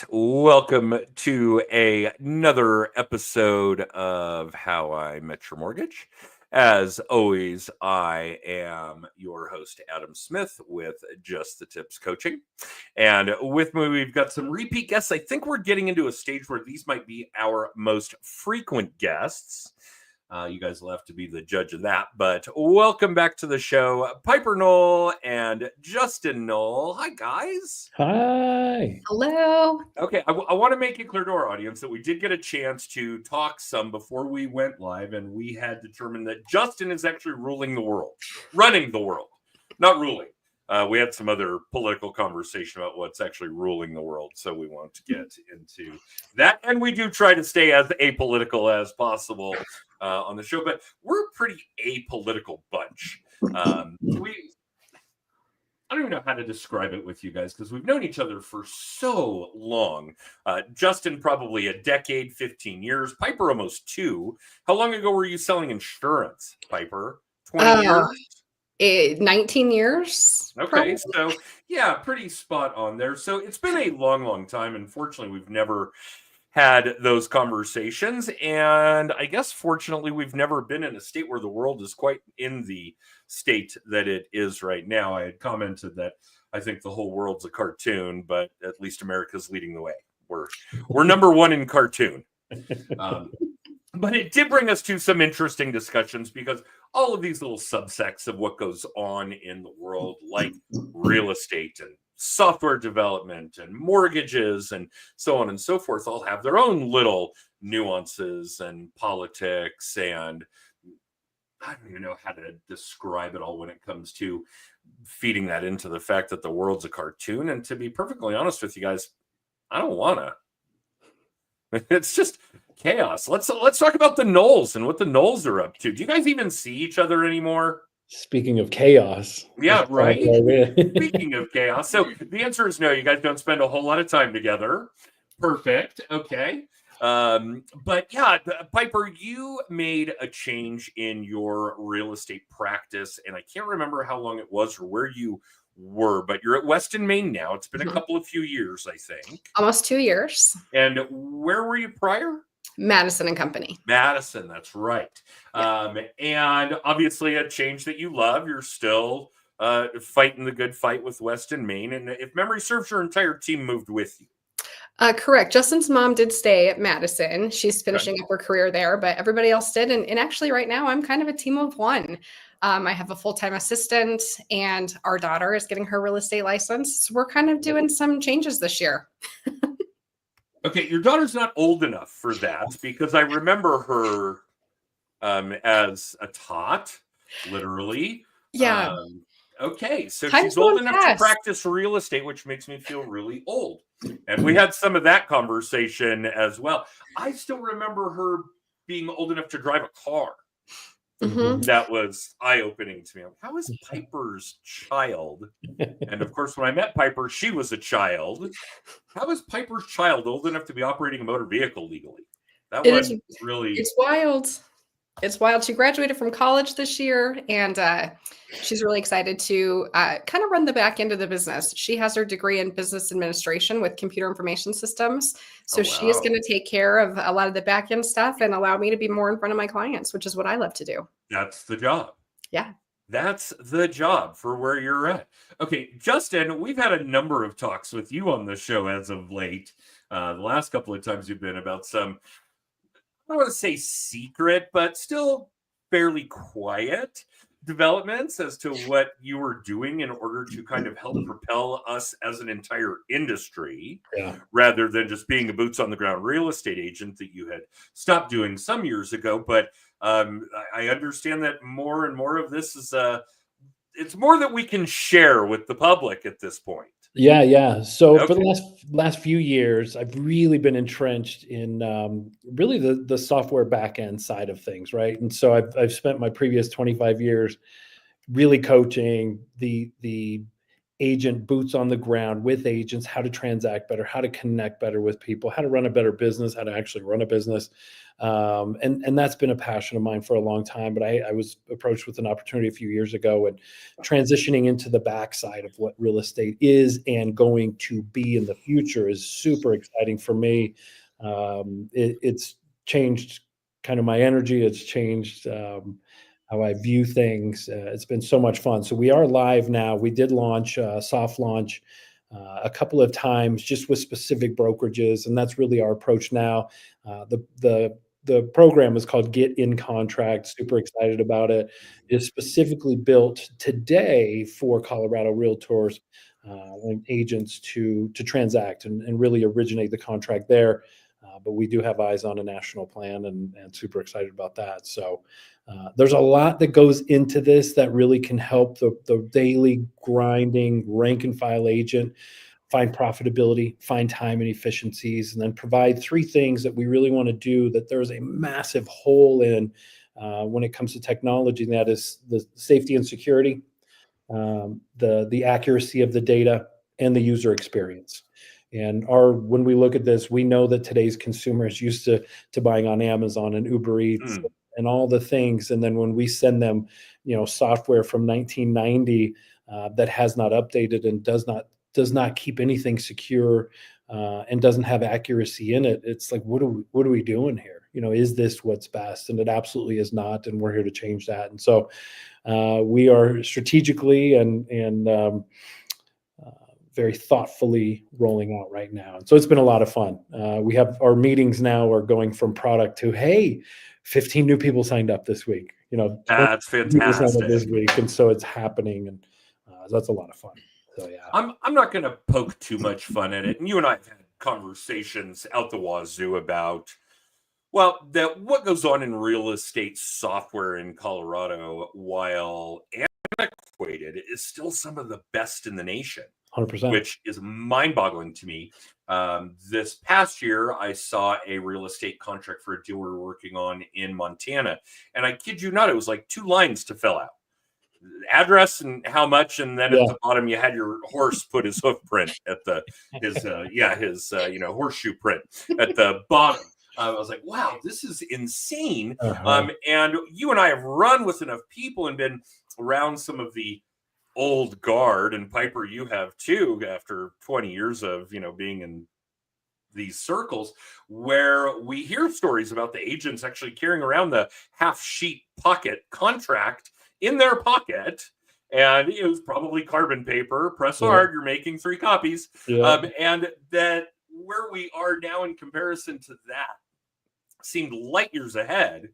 right. Welcome to another episode of How I Met Your Mortgage. As always, I am your host, Adam Smith, with Just the Tips Coaching. And with me, we've got some repeat guests. I think we're getting into a stage where these might be our most frequent guests. You guys will have to be the judge of that. But welcome back to the show, Piper Knoll and Justin Knoll. Hi, guys. Hi. Hello. Okay, I want to make it clear to our audience that we did get a chance to talk some before we went live, and we had determined that Justin is actually ruling the world, running the world, not ruling. We had some other political conversation about what's actually ruling the world, so we want to get into that. And we do try to stay as apolitical as possible on the show, but we're a pretty apolitical bunch. I don't even know how to describe it with you guys because we've known each other for so long. Justin, probably a decade, 15 years. Piper, almost 2. How long ago were you selling insurance, Piper? 20 years? 19 years. Okay, probably. so yeah, pretty spot on there. So it's been a long, long time. Unfortunately, we've never had those conversations. And I guess, fortunately, we've never been in a state where the world is quite in the state that it is right now. I had commented that I think the whole world's a cartoon, but at least America's leading the way. We're number one in cartoon. But it did bring us to some interesting discussions because all of these little subsects of what goes on in the world, like real estate and software development and mortgages and so on and so forth, all have their own little nuances and politics, and I don't even know how to describe it all when it comes to feeding that into the fact that the world's a cartoon. And to be perfectly honest with you guys, I don't want to. It's just chaos. Let's talk about the Knolls and what the Knolls are up to. Do you guys even see each other anymore? Speaking of chaos. Yeah, right. Speaking of chaos. So the answer is no. You guys don't spend a whole lot of time together. Perfect. Okay. But yeah, Piper, you made a change in your real estate practice, and I can't remember how long it was or where you were, but you're at Weston, Maine now. It's been a few years, I think. Almost 2 years. And where were you prior? Madison and Company. Madison, that's right. Yeah. And obviously a change that you love. You're still fighting the good fight with Weston, Maine. And if memory serves, your entire team moved with you. Correct. Justin's mom did stay at Madison. She's finishing up her career there, but everybody else did. And actually right now I'm kind of a team of one. I have a full-time assistant and our daughter is getting her real estate license. So we're kind of doing some changes this year. Okay, your daughter's not old enough for that because I remember her as a tot, literally. Yeah. Okay, so she's old enough to practice real estate, which makes me feel really old. And we had some of that conversation as well. I still remember her being old enough to drive a car. Mm-hmm. That was eye-opening to me. How is Piper's child? And of course, when I met Piper, she was a child. How is Piper's child old enough to be operating a motor vehicle legally? That was really... It's wild. It's wild. She graduated from college this year, and she's really excited to kind of run the back end of the business. She has her degree in business administration with computer information systems. So she is going to take care of a lot of the back end stuff and allow me to be more in front of my clients, which is what I love to do. That's the job. Yeah. That's the job for where you're at. Okay, Justin, we've had a number of talks with you on the show as of late. The last couple of times you've been about some, I don't want to say secret, but still fairly quiet developments as to what you were doing in order to kind of help propel us as an entire industry, rather than just being a boots on the ground real estate agent that you had stopped doing some years ago. But I understand that more and more of this is it's more that we can share with the public at this point. Yeah. So for the last few years, I've really been entrenched in really the software backend side of things, right? And so I've spent my previous 25 years really coaching the agent boots on the ground with agents, how to transact better, how to connect better with people, how to run a better business, how to actually run a business. And that's been a passion of mine for a long time. But I was approached with an opportunity a few years ago, and transitioning into the backside of what real estate is and going to be in the future is super exciting for me. It's changed kind of my energy. It's changed how I view things. It's been so much fun. So we are live now. We did launch soft launch a couple of times just with specific brokerages, and that's really our approach now. The program is called Get in Contract. Super excited about it. It is specifically built today for Colorado realtors and agents to transact and really originate the contract there. But we do have eyes on a national plan, and super excited about that. So there's a lot that goes into this that really can help the daily grinding rank and file agent find profitability, find time and efficiencies, and then provide three things that we really want to do that there's a massive hole in when it comes to technology. And that is the safety and security, the accuracy of the data, and the user experience. And when we look at this, we know that today's consumer is used to buying on Amazon and Uber Eats and all the things. And then when we send them, software from 1990 that has not updated and does not keep anything secure and doesn't have accuracy in it, it's like, what are we doing here? Is this what's best? And it absolutely is not. And we're here to change that. And so we are strategically and very thoughtfully rolling out right now. And so it's been a lot of fun. We have our meetings now are going from product to, hey, 15 new people signed up this week. That's fantastic. This week. And so it's happening. And that's a lot of fun. So, yeah. I'm not going to poke too much fun at it. And you and I have had conversations out the wazoo about, what goes on in real estate software in Colorado, while antiquated, is still some of the best in the nation. 100%. Which is mind-boggling to me. This past year, I saw a real estate contract for a deal we were working on in Montana. And I kid you not, it was like 2 lines to fill out. Address and how much, and then at the bottom you had your horse put his hoof print at his horseshoe print at the bottom. I was like, wow, this is insane. And you and I have run with enough people and been around some of the old guard, and Piper, you have too, after 20 years of being in these circles, where we hear stories about the agents actually carrying around the half sheet pocket contract in their pocket, and it was probably carbon paper, press hard, you're making 3 copies. And that where we are now in comparison to that seemed light years ahead,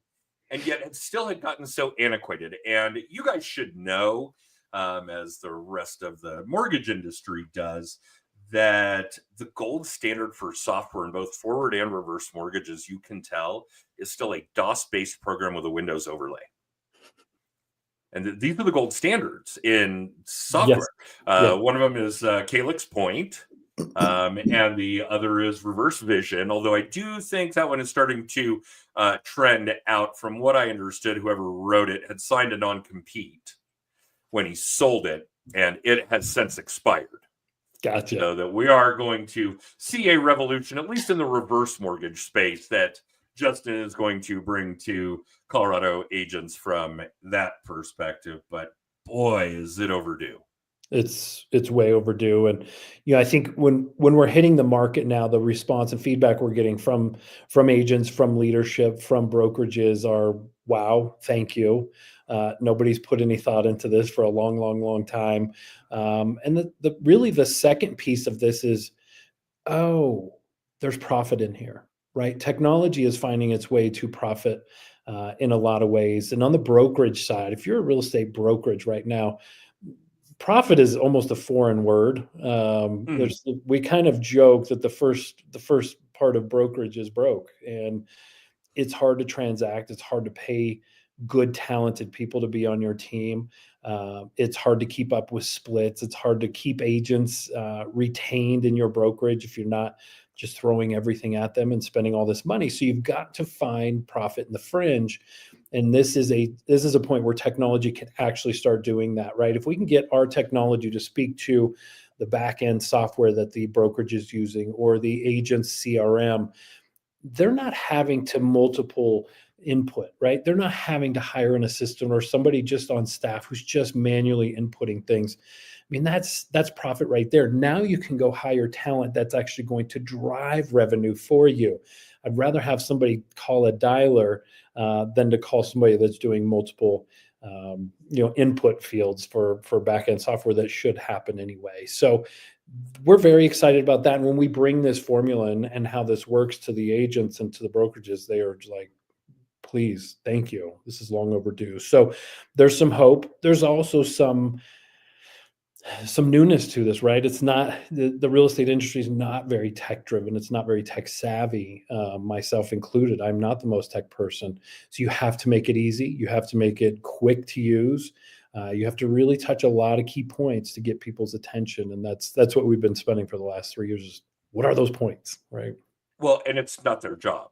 and yet it still had gotten so antiquated. And you guys should know, as the rest of the mortgage industry does, that the gold standard for software in both forward and reverse mortgages, you can tell, is still a DOS-based program with a Windows overlay. And these are the gold standards in software. One of them is Calyx Point, and the other is Reverse Vision, although I do think that one is starting to trend out. From what I understood, whoever wrote it had signed a non-compete when he sold it, and it has since expired. Gotcha. So that we are going to see a revolution, at least in the reverse mortgage space, that Justin is going to bring to Colorado agents from that perspective. But boy, is it overdue. It's way overdue. And I think when we're hitting the market now, the response and feedback we're getting from agents, from leadership, from brokerages are, wow, thank you. Nobody's put any thought into this for a long time. And really the second piece of this is, there's profit in here, right? Technology is finding its way to profit in a lot of ways. And on the brokerage side, if you're a real estate brokerage right now, profit is almost a foreign word. We kind of joke that the first part of brokerage is broke, and it's hard to transact. It's hard to pay good, talented people to be on your team. It's hard to keep up with splits. It's hard to keep agents retained in your brokerage if you're not just throwing everything at them and spending all this money. So you've got to find profit in the fringe. And this is a point where technology can actually start doing that, right? If we can get our technology to speak to the back end software that the brokerage is using or the agent's CRM, they're not having to multiple input, right? They're not having to hire an assistant or somebody just on staff who's just manually inputting things. I mean, that's profit right there. Now you can go hire talent that's actually going to drive revenue for you. I'd rather have somebody call a dialer than to call somebody that's doing multiple input fields for back-end software that should happen anyway. So we're very excited about that. And when we bring this formula and how this works to the agents and to the brokerages, they are like, please, thank you. This is long overdue. So there's some hope. There's also some newness to this, right? It's not the real estate industry is not very tech driven. It's not very tech savvy, myself included. I'm not the most tech person. So you have to make it easy. You have to make it quick to use. You have to really touch a lot of key points to get people's attention. And that's what we've been spending for the last 3 years is what are those points, right? Well, and it's not their job.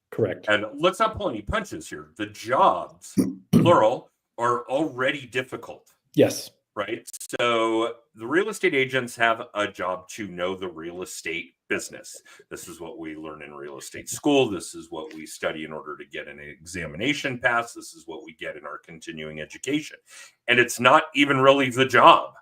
Correct. And let's not pull any punches here. The jobs, plural, are already difficult. Yes. Right. So the real estate agents have a job to know the real estate business. This is what we learn in real estate school. This is what we study in order to get an examination pass. This is what we get in our continuing education. And it's not even really the job.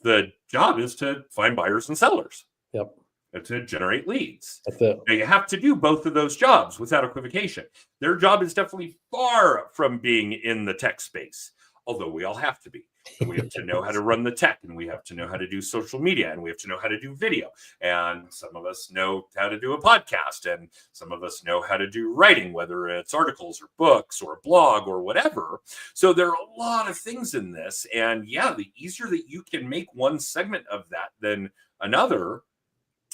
The job is to find buyers and sellers. Yep. And to generate leads. That's it. Now, you have to do both of those jobs without equivocation. Their job is definitely far from being in the tech space, although we all have to be. We have to know how to run the tech, and we have to know how to do social media, and we have to know how to do video. And some of us know how to do a podcast, and some of us know how to do writing, whether it's articles or books or a blog or whatever. So there are a lot of things in this. And yeah, the easier that you can make one segment of that than another,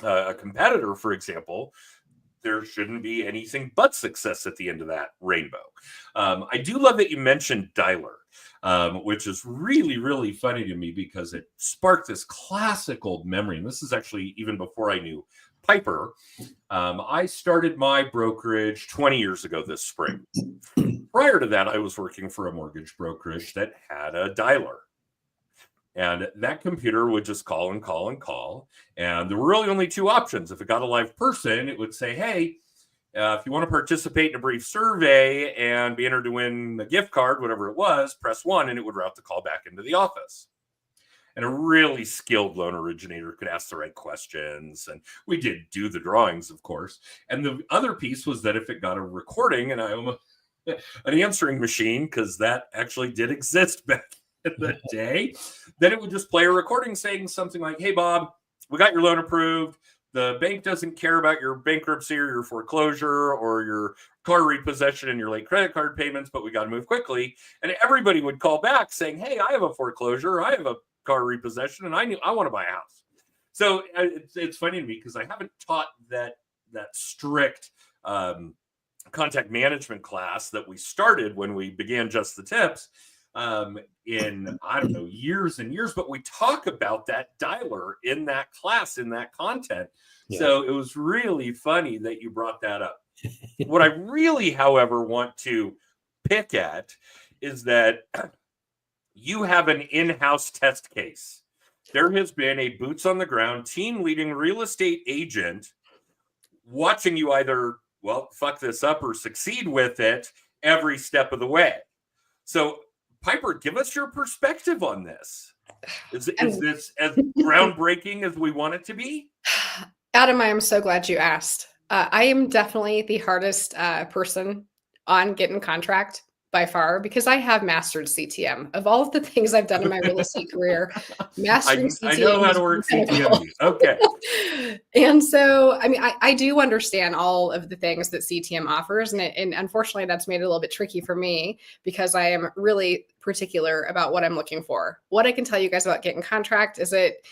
a competitor, for example, there shouldn't be anything but success at the end of that rainbow. I do love that you mentioned dialer. Which is really, really funny to me because it sparked this classic old memory. And this is actually even before I knew Piper. I started my brokerage 20 years ago this spring. Prior to that, I was working for a mortgage brokerage that had a dialer. And that computer would just call and call and call. And there were really only two options. If it got a live person, it would say, hey, if you want to participate in a brief survey and be entered to win a gift card, whatever it was, press 1, and it would route the call back into the office. And a really skilled loan originator could ask the right questions. And we did do the drawings, of course. And the other piece was that if it got a recording and an answering machine, because that actually did exist back in the day, then it would just play a recording saying something like, hey, Bob, we got your loan approved. The bank doesn't care about your bankruptcy or your foreclosure or your car repossession and your late credit card payments, but we got to move quickly. And everybody would call back saying, hey, I have a foreclosure, I have a car repossession, and I want to buy a house. So it's funny to me because I haven't taught that strict contact management class that we started when we began Just the Tips in, I don't know, years and years, but we talk about that dialer in that class, in that content. Yeah. So it was really funny that you brought that up. What I really, however, want to pick at is that you have an in-house test case. There has been a boots on the ground team leading real estate agent watching you either, well, fuck this up or succeed with it every step of the way. So Piper, give us your perspective on this. Is this as groundbreaking as we want it to be? Adam, I am so glad you asked. I am definitely the hardest person on getting contract by far because I have mastered CTM. Of all of the things I've done in my real estate career, mastering CTM. I know how to work CTM. Okay. And so, I mean, I do understand all of the things that CTM offers. And unfortunately, that's made it a little bit tricky for me because I am really particular about what I'm looking for. What I can tell you guys about getting contract is it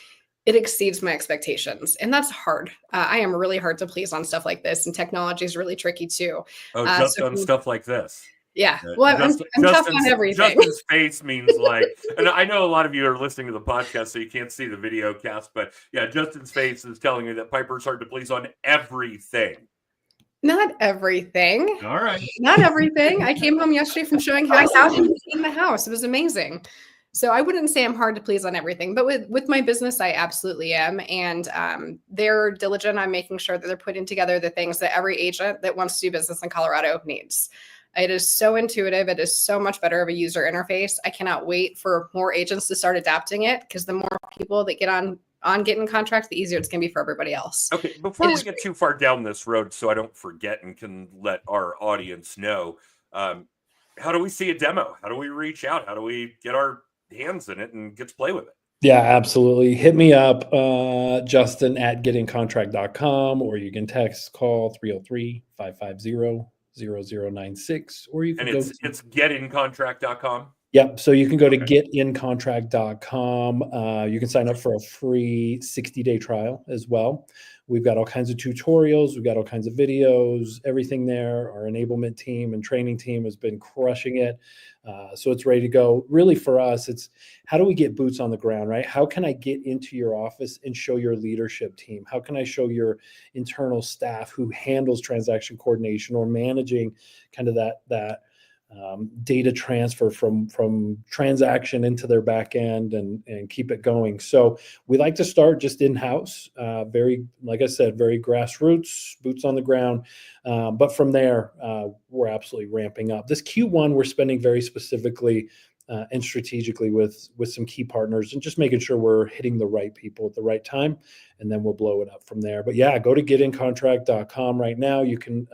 exceeds my expectations. And that's hard. I am really hard to please on stuff like this. And technology is really tricky too. Oh, just on stuff like this. Yeah. Well, I'm tough on everything. Justin's face means like, and I know a lot of you are listening to the podcast, so you can't see the video cast, but yeah, Justin's face is telling you that Piper's hard to please on everything. Not everything. All right. Not everything. I came home yesterday from showing houses and in the house. It was amazing. So I wouldn't say I'm hard to please on everything, but with my business, I absolutely am. And they're diligent on making sure that they're putting together the things that every agent that wants to do business in Colorado needs. It is so intuitive. It is so much better of a user interface. I cannot wait for more agents to start adapting it, because the more people that get on getting contract, the easier it's going to be for everybody else. Okay, before we get too far down this road, so I don't forget and can let our audience know, how do we see a demo? How do we reach out? How do we get our hands in it and get to play with it? Yeah, absolutely. Hit me up, Justin at getincontract.com, or you can text, call 303-550-0096, or you can And it's getincontract.com. Yep. So you can go to getincontract.com. You can sign up for a free 60-day trial as well. We've got all kinds of tutorials. We've got all kinds of videos, everything there. Our enablement team and training team has been crushing it. So it's ready to go. Really, for us, it's how do we get boots on the ground, right? How can I get into your office and show your leadership team? How can I show your internal staff who handles transaction coordination or managing kind of that data transfer from transaction into their back end and keep it going. So we like to start just in-house, very, like I said, very grassroots, boots on the ground. But from there, we're absolutely ramping up. This Q1, we're spending very specifically and strategically with some key partners and just making sure we're hitting the right people at the right time, and then we'll blow it up from there. But yeah, go to getincontract.com right now. You can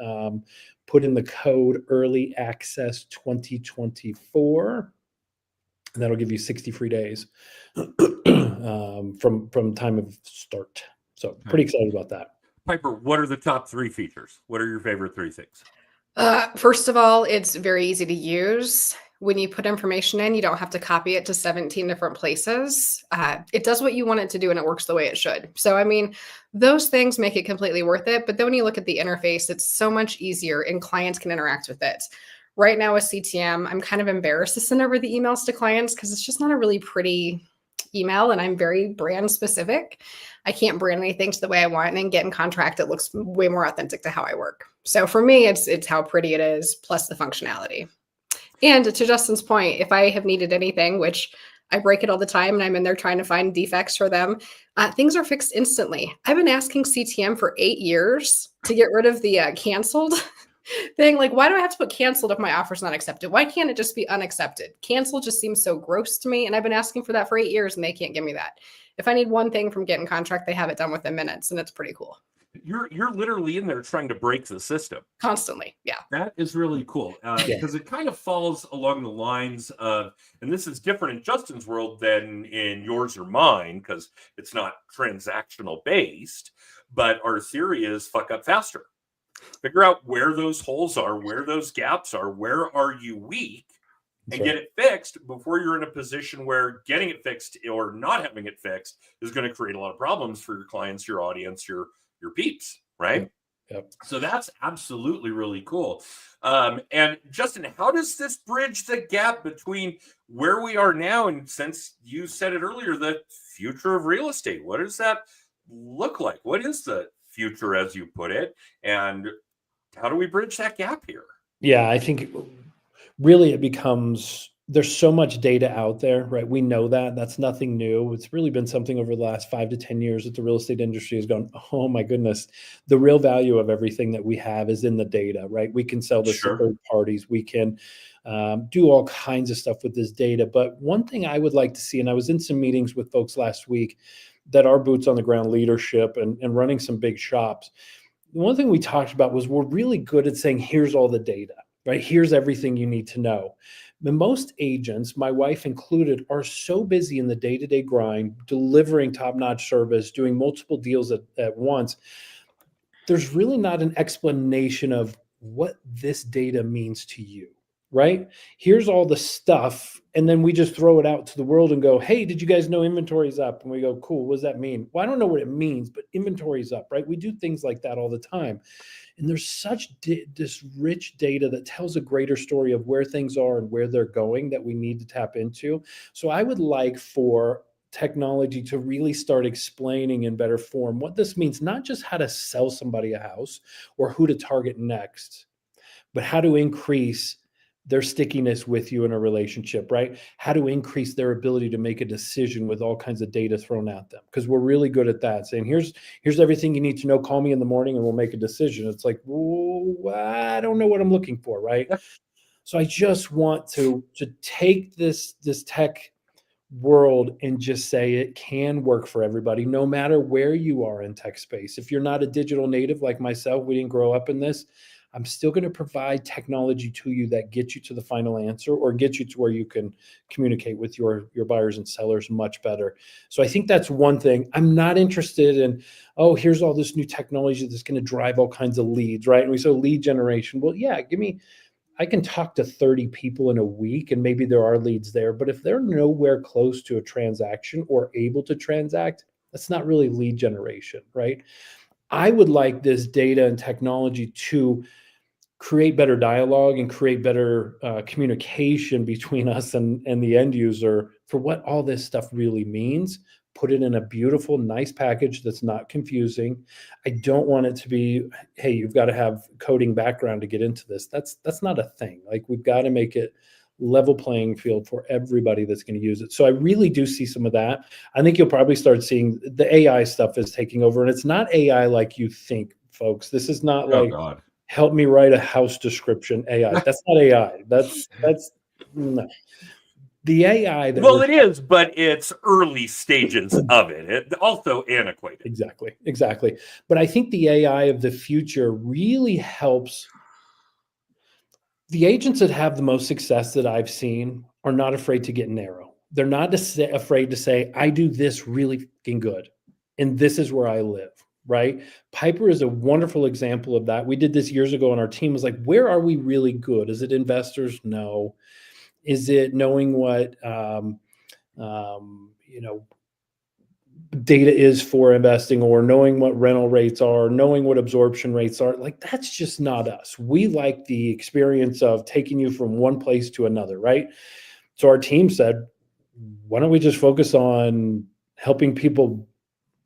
put in the code early access 2024, and that'll give you 60 free days from time of start. So pretty excited about that. Piper, what are the top 3 features? What are your favorite 3 things? First of all, it's very easy to use. When you put information in, you don't have to copy it to 17 different places. It does what you want it to do, and it works the way it should. So, I mean, those things make it completely worth it. But then when you look at the interface, it's so much easier and clients can interact with it. Right now with CTM, I'm kind of embarrassed to send over the emails to clients because it's just not a really pretty email, and I'm very brand specific. I can't brand anything to the way I want, and then get in contract, it looks way more authentic to how I work. So for me, it's how pretty it is, plus the functionality. And to Justin's point, if I have needed anything, which I break it all the time and I'm in there trying to find defects for them, things are fixed instantly. I've been asking CTM for 8 years to get rid of the canceled thing. Like, why do I have to put canceled if my offer's not accepted? Why can't it just be unaccepted? Canceled just seems so gross to me. And I've been asking for that for 8 years and they can't give me that. If I need one thing from getting contract, they have it done within minutes, and it's pretty cool. You're literally in there trying to break the system Constantly. Yeah. That is really cool, because it kind of falls along the lines of, and this is different in Justin's world than in yours or mine, because it's not transactional based, but our theory is fuck up faster. Figure out where those holes are, where those gaps are, where are you weak, and get it fixed before you're in a position where getting it fixed or not having it fixed is going to create a lot of problems for your clients, your audience, your peeps, right? Yep. So that's absolutely really cool. And Justin, how does this bridge the gap between where we are now and, since you said it earlier, the future of real estate? What does that look like? What is the future, as you put it? And how do we bridge that gap here? Yeah, I think really it becomes, there's so much data out there, right? We know that. That's nothing new. It's really been something over the last 5 to 10 years that the real estate industry has gone, oh my goodness, the real value of everything that we have is in the data, right? We can sell this to third parties. We can do all kinds of stuff with this data. But one thing I would like to see, and I was in some meetings with folks last week that are boots on the ground leadership and running some big shops. One thing we talked about was we're really good at saying, here's all the data, right? Here's everything you need to know. But most agents, my wife included, are so busy in the day-to-day grind, delivering top-notch service, doing multiple deals at once. There's really not an explanation of what this data means to you, right? Here's all the stuff, and then we just throw it out to the world and go, hey, did you guys know inventory's up? And we go, cool, what does that mean? Well, I don't know what it means, but inventory's up, right? We do things like that all the time. And there's such this rich data that tells a greater story of where things are and where they're going that we need to tap into. So I would like for technology to really start explaining in better form what this means, not just how to sell somebody a house or who to target next, but how to increase their stickiness with you in a relationship, right? How to increase their ability to make a decision with all kinds of data thrown at them. Because we're really good at that, saying, here's everything you need to know. Call me in the morning and we'll make a decision. It's like, well, I don't know what I'm looking for, right? So I just want to take this tech world and just say it can work for everybody, no matter where you are in tech space. If you're not a digital native like myself, we didn't grow up in this, I'm still going to provide technology to you that gets you to the final answer or gets you to where you can communicate with your buyers and sellers much better. So I think that's one thing. I'm not interested in, oh, here's all this new technology that's going to drive all kinds of leads, right? And we saw lead generation. Well, yeah, I can talk to 30 people in a week and maybe there are leads there, but if they're nowhere close to a transaction or able to transact, that's not really lead generation, right? I would like this data and technology to create better dialogue and create better communication between us and the end user for what all this stuff really means. Put it in a beautiful, nice package that's not confusing. I don't want it to be, hey, you've got to have coding background to get into this. That's not a thing. Like, we've got to make it level playing field for everybody that's going to use it. So I really do see some of that. I think you'll probably start seeing the AI stuff is taking over, and it's not AI like you think, folks. This is not like, God, help me write a house description AI. That's not AI. That's no. The AI that well, it is, but it's early stages of it. It also antiquated. Exactly. But I think the AI of the future really helps. The agents that have the most success that I've seen are not afraid to get narrow. They're not afraid to say, I do this really fucking good, and this is where I live, right? Piper is a wonderful example of that. We did this years ago, and our team was like, where are we really good? Is it investors? No. Is it knowing what data is for investing, or knowing what rental rates are, knowing what absorption rates are? Like, that's just not us. We like the experience of taking you from one place to another, right? So our team said, why don't we just focus on helping people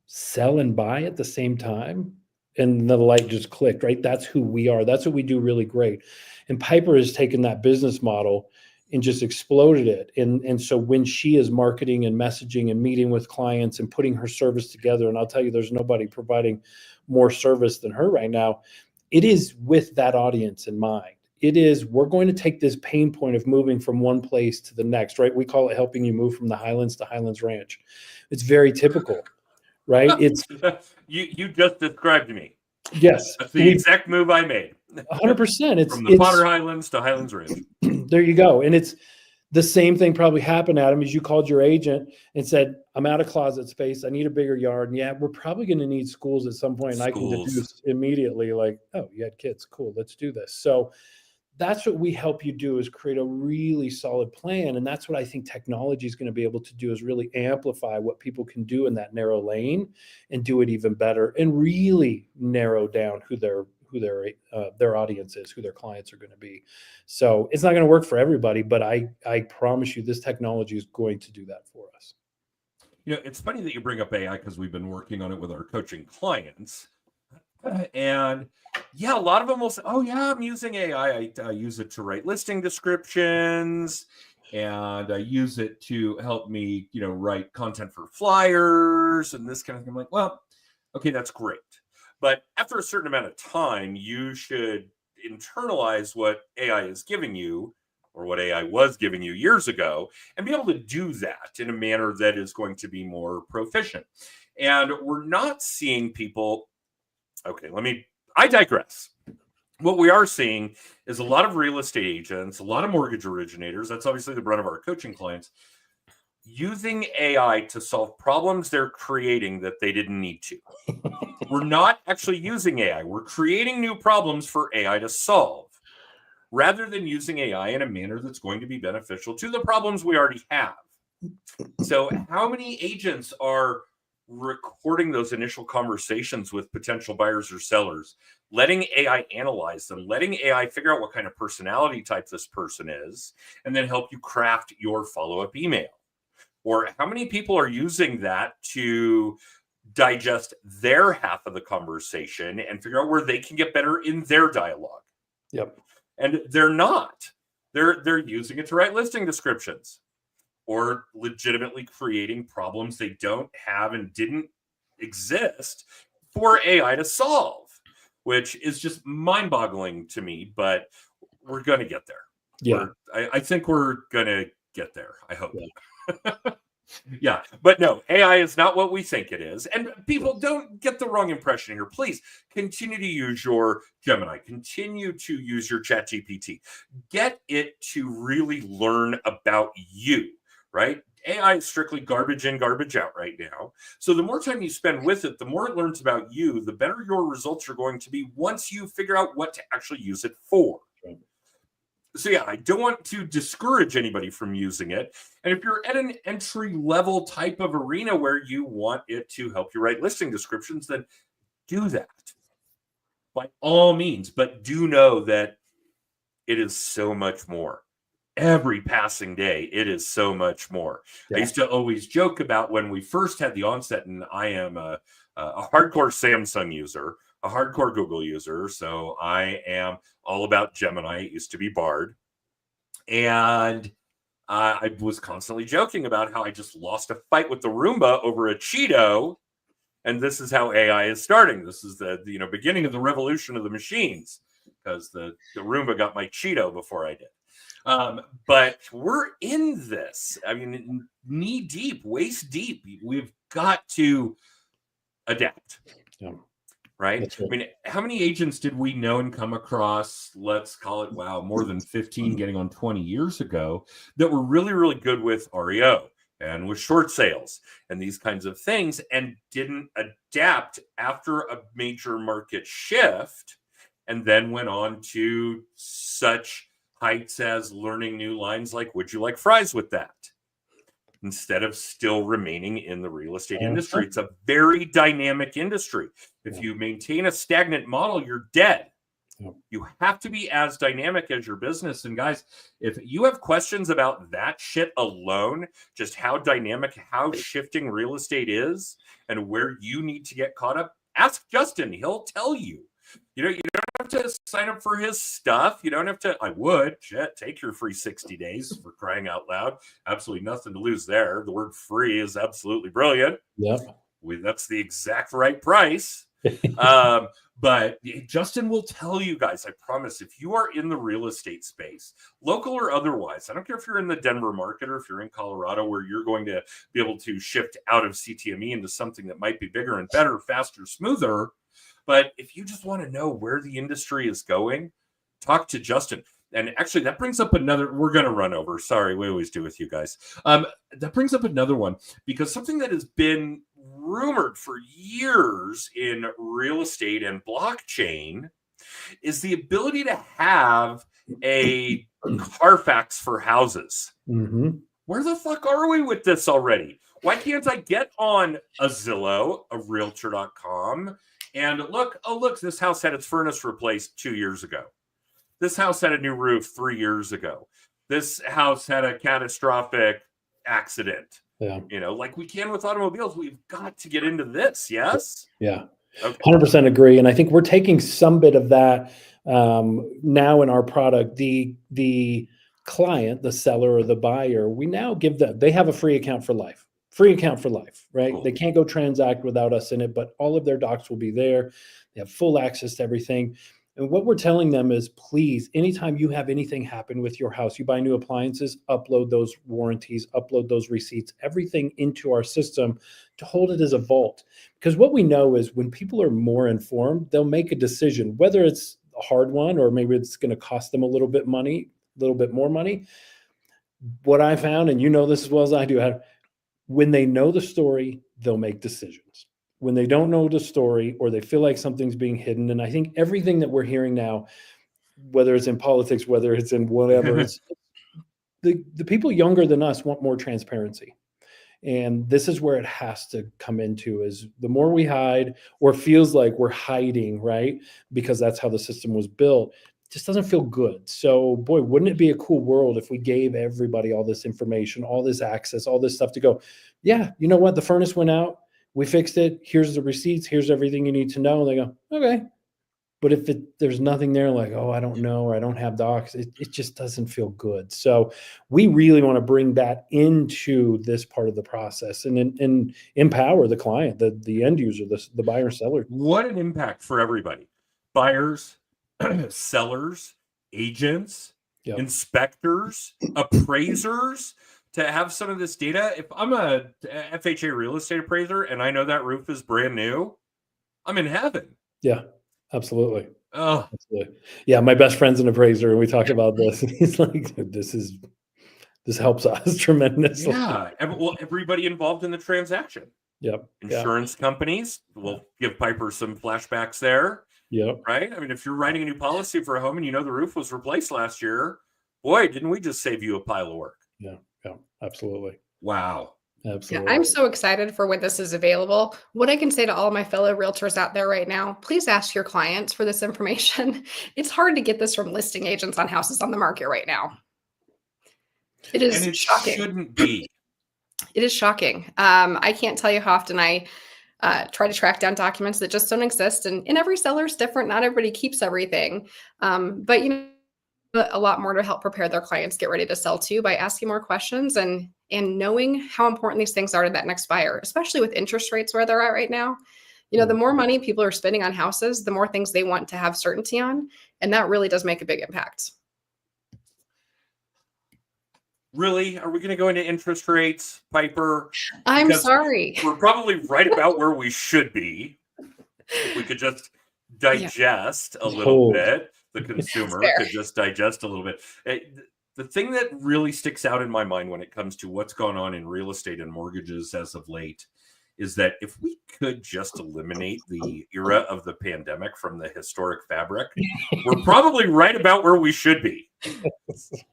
sell and buy at the same time? And the light just clicked, right? That's who we are. That's what we do really great. And Piper has taken that business model and just exploded it. And so when she is marketing and messaging and meeting with clients and putting her service together, and I'll tell you, there's nobody providing more service than her right now, it is with that audience in mind. It is, we're going to take this pain point of moving from one place to the next, right? We call it helping you move from the Highlands to Highlands Ranch. It's very typical, right? It's you just described me. Yes. That's the exact move I made. 100%. It's from the Potter Highlands to Highlands Ranch. There you go. And it's the same thing probably happened, Adam, as you called your agent and said, I'm out of closet space. I need a bigger yard. And yeah, we're probably going to need schools at some point. And I can deduce immediately, like, oh, you had kids. Cool. Let's do this. So that's what we help you do, is create a really solid plan. And that's what I think technology is going to be able to do, is really amplify what people can do in that narrow lane and do it even better, and really narrow down who their audience is, who their clients are going to be. So it's not going to work for everybody, but I promise you this technology is going to do that for us. You know, it's funny that you bring up AI, because we've been working on it with our coaching clients. And yeah, a lot of them will say, oh yeah, I'm using AI. I use it to write listing descriptions, and I use it to help me, write content for flyers and this kind of thing. I'm like, well, okay, that's great. But after a certain amount of time, you should internalize what AI is giving you, or what AI was giving you years ago, and be able to do that in a manner that is going to be more proficient. And we're not seeing people. Okay, I digress. What we are seeing is a lot of real estate agents, a lot of mortgage originators, that's obviously the brunt of our coaching clients, using AI to solve problems they're creating that they didn't need to. We're not actually using AI. We're creating new problems for AI to solve, rather than using AI in a manner that's going to be beneficial to the problems we already have. So how many agents are recording those initial conversations with potential buyers or sellers, letting AI analyze them, letting AI figure out what kind of personality type this person is, and then help you craft your follow-up email? Or how many people are using that to digest their half of the conversation and figure out where they can get better in their dialogue? Yep. And they're not. They're using it to write listing descriptions or legitimately creating problems they don't have and didn't exist for AI to solve, which is just mind-boggling to me, but we're going to get there. Yeah. I think we're going to get there. I hope. Yeah. Yeah, but no, AI is not what we think it is. And people, don't get the wrong impression here. Please continue to use your Gemini, continue to use your ChatGPT. Get it to really learn about you, right? AI is strictly garbage in, garbage out right now. So the more time you spend with it, the more it learns about you, the better your results are going to be once you figure out what to actually use it for. Right. So yeah, I don't want to discourage anybody from using it. And if you're at an entry level type of arena where you want it to help you write listing descriptions, then do that by all means. But do know that it is so much more. Every passing day, it is so much more. Yeah. I used to always joke about when we first had the onset, and I am a hardcore Samsung user, a hardcore Google user. So I am all about Gemini. It used to be Bard. And I was constantly joking about how I just lost a fight with the Roomba over a Cheeto. And this is how AI is starting. This is the beginning of the revolution of the machines, because the Roomba got my Cheeto before I did. But we're in this. I mean, knee deep, waist deep. We've got to adapt. Yeah. Right? I mean, how many agents did we know and come across, let's call it, more than 15 getting on 20 years ago, that were really, really good with REO and with short sales and these kinds of things, and didn't adapt after a major market shift, and then went on to such heights as learning new lines like, would you like fries with that? Instead of still remaining in the real estate industry. It's a very dynamic industry. If you maintain a stagnant model, you're dead. You have to be as dynamic as your business. And guys, if you have questions about that shit alone, just how dynamic, how shifting real estate and where you need to get caught up, ask Justin. He'll tell you. You don't have to sign up for his stuff. You don't have to. I would. Shit, take your free 60 days, for crying out loud. Absolutely nothing to lose there. The word free is absolutely brilliant. Yep. That's the exact right price. But Justin will tell you guys, I promise, if you are in the real estate space, local or otherwise, I don't care if you're in the Denver market or if you're in Colorado, where you're going to be able to shift out of CTME into something that might be bigger and better, faster, smoother. But if you just want to know where the industry is going, talk to Justin. And actually, that brings up another, we're going to run over. Sorry, we always do with you guys. That brings up another one, because something that has been rumored for years in real estate and blockchain is the ability to have a Carfax for houses. Mm-hmm. Where the fuck are we with this already? Why can't I get on a Zillow, a Realtor.com, and look, this house had its furnace replaced 2 years ago. This house had a new roof 3 years ago. This house had a catastrophic accident. Yeah. Like we can with automobiles. We've got to get into this. Yes. Yeah. Okay. 100% agree. And I think we're taking some bit of that now in our product. The client, the seller or the buyer, we now give them, they have a free account for life. Free account for life, right? Cool. They can't go transact without us in it, but all of their docs will be there. They have full access to everything. And what we're telling them is, please, anytime you have anything happen with your house, you buy new appliances, upload those warranties, upload those receipts, everything into our system to hold it as a vault. Because what we know is when people are more informed, they'll make a decision, whether it's a hard one or maybe it's going to cost them a little bit more money. What I found, and you know this as well as I do, when they know the story, they'll make decisions. When they don't know the story or they feel like something's being hidden, and I think everything that we're hearing now, whether it's in politics, whether it's in whatever, it's the people younger than us want more transparency. And this is where it has to come into, is the more we hide or feels like we're hiding, right? Because that's how the system was built. just doesn't feel good. So boy, wouldn't it be a cool world if we gave everybody all this information, all this access, all this stuff to go, yeah, you know what? The furnace went out. We fixed it. Here's the receipts. Here's everything you need to know. And they go, okay. But if there's nothing there, like, oh, I don't know, or I don't have docs, it just doesn't feel good. So we really want to bring that into this part of the process and empower the client, the end user, the buyer seller. What an impact for everybody. Buyers, sellers, agents, Yep. inspectors, appraisers, to have some of this data. If I'm a FHA real estate appraiser and I know that roof is brand new, I'm in heaven. Yeah, absolutely. Oh, Absolutely. Yeah, my best friend's an appraiser, and we talk about this. He's like, this helps us tremendously. yeah. Well, everybody involved in the transaction. Yep. Insurance companies, we'll give Piper some flashbacks there. Yep. Right? I mean, if you're writing a new policy for a home and you know the roof was replaced last year, boy, didn't we just save you a pile of work? Yeah. Absolutely. Wow. Absolutely. Yeah, I'm so excited for when this is available. What I can say to all my fellow realtors out there right now, please ask your clients for this information. It's hard to get this from listing agents on houses on the market right now. It is And it shocking. shouldn't be. It is shocking. I can't tell you how often I try to track down documents that just don't exist. And every seller is different. Not everybody keeps everything. But, a lot more to help prepare their clients get ready to sell too by asking more questions and knowing how important these things are to that next buyer, especially with interest rates where they're at right now. The more money people are spending on houses, the more things they want to have certainty on. And that really does make a big impact. Really? Are we going to go into interest rates, Piper? I'm Because sorry. we're probably right about where we should be. If we could just digest a little bit. The consumer could just digest a little bit. The thing that really sticks out in my mind when it comes to what's gone on in real estate and mortgages as of late is that if we could just eliminate the era of the pandemic from the historic fabric, we're probably right about where we should be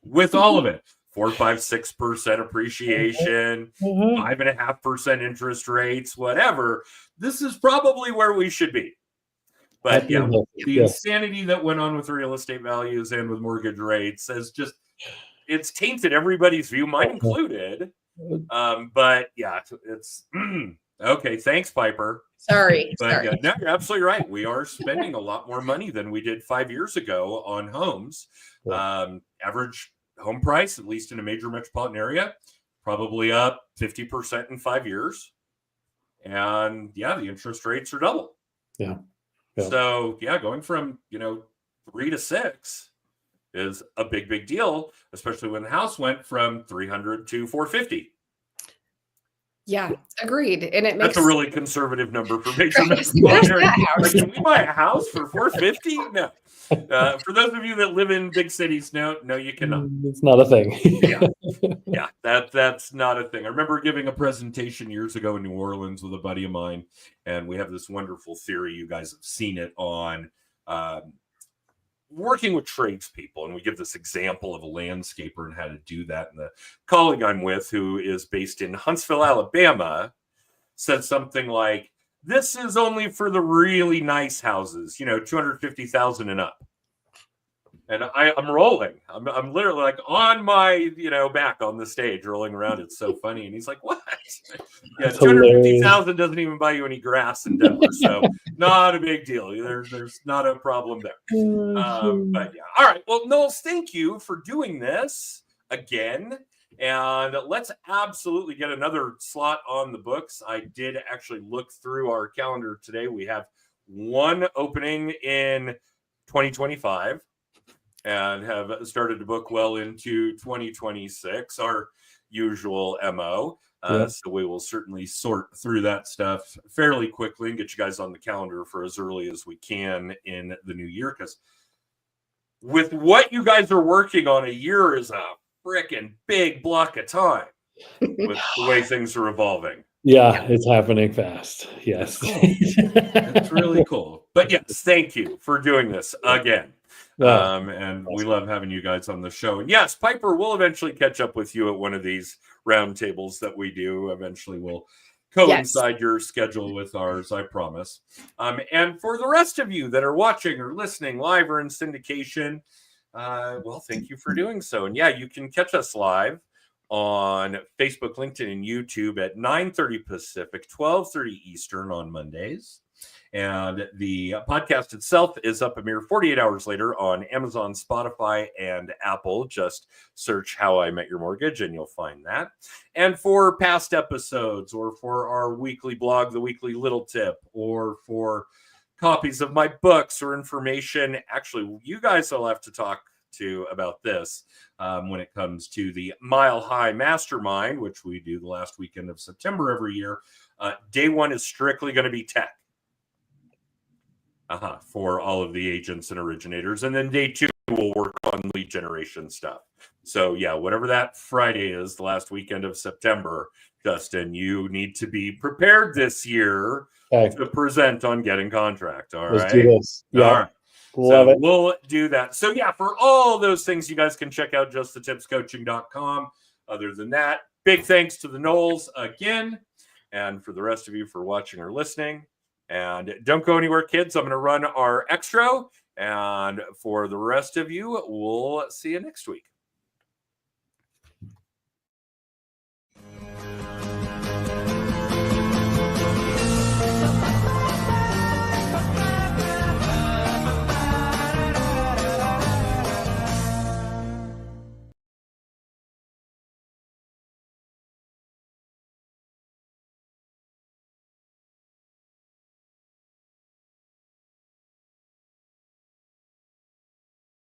with all of it. 4, 5, 6% appreciation, 5.5% interest rates, whatever. This is probably where we should be. But yeah, the insanity that went on with real estate values and with mortgage rates has just, it's tainted everybody's view, mine included. But yeah, it's okay. Thanks, Piper. Sorry. But yeah, no, you're absolutely right. We are spending a lot more money than we did 5 years ago on homes. Average home price, at least in a major metropolitan area, probably up 50% in 5 years. And yeah, the interest rates are double. Yeah. So yeah, going from 3 to 6 is a big deal, especially when the house went from 300 to 450. Yeah, agreed. And it makes that's a really conservative number for major metropolitan areas. Like, can we buy a house for 450? No. For those of you that live in big cities, no, you cannot. It's not a thing. Yeah, that's not a thing. I remember giving a presentation years ago in New Orleans with a buddy of mine, and we have this wonderful theory. You guys have seen it on working with tradespeople, and we give this example of a landscaper and how to do that. And the colleague I'm with, who is based in Huntsville, Alabama, said something like, "This is only for the really nice houses, $250,000 and up." And I'm rolling. I'm literally like on my back on the stage rolling around. It's so funny. And he's like, "What?" Yeah, 250,000 doesn't even buy you any grass in Denver, so not a big deal. There's not a problem there. But yeah, all right. Well, Knowles, thank you for doing this again. And let's absolutely get another slot on the books. I did actually look through our calendar today. We have one opening in 2025 and have started to book well into 2026, our usual MO. So we will certainly sort through that stuff fairly quickly and get you guys on the calendar for as early as we can in the new year. Because with what you guys are working on, a year is a freaking big block of time with the way things are evolving. Yeah, it's happening fast. Yes. That's really cool. But yes, thank you for doing this again. And we love having you guys on the show. And yes, Piper will eventually catch up with you at one of these roundtables that we do. Eventually we'll coincide your schedule with ours, I promise. And for the rest of you that are watching or listening live or in syndication, well, thank you for doing so. And yeah, you can catch us live on Facebook, LinkedIn, and YouTube at 9:30 Pacific, 12:30 Eastern on Mondays. And the podcast itself is up a mere 48 hours later on Amazon, Spotify, and Apple. Just search How I Met Your Mortgage and you'll find that. And for past episodes, or for our weekly blog, The Weekly Little Tip, or for copies of my books or information, actually, you guys will have to talk to about this when it comes to the Mile High Mastermind, which we do the last weekend of September every year. Day one is strictly going to be tech. For all of the agents and originators. And then day two, we'll work on lead generation stuff. So yeah, whatever that Friday is, the last weekend of September, Justin, you need to be prepared this year to present on Getting Contract. All Let's right. do this. Yeah. All right. Love it. We'll do that. So yeah, for all those things, you guys can check out justthetipscoaching.com. Other than that, big thanks to the Knowles again. And for the rest of you for watching or listening. And don't go anywhere, kids. I'm going to run our extra. And for the rest of you, we'll see you next week.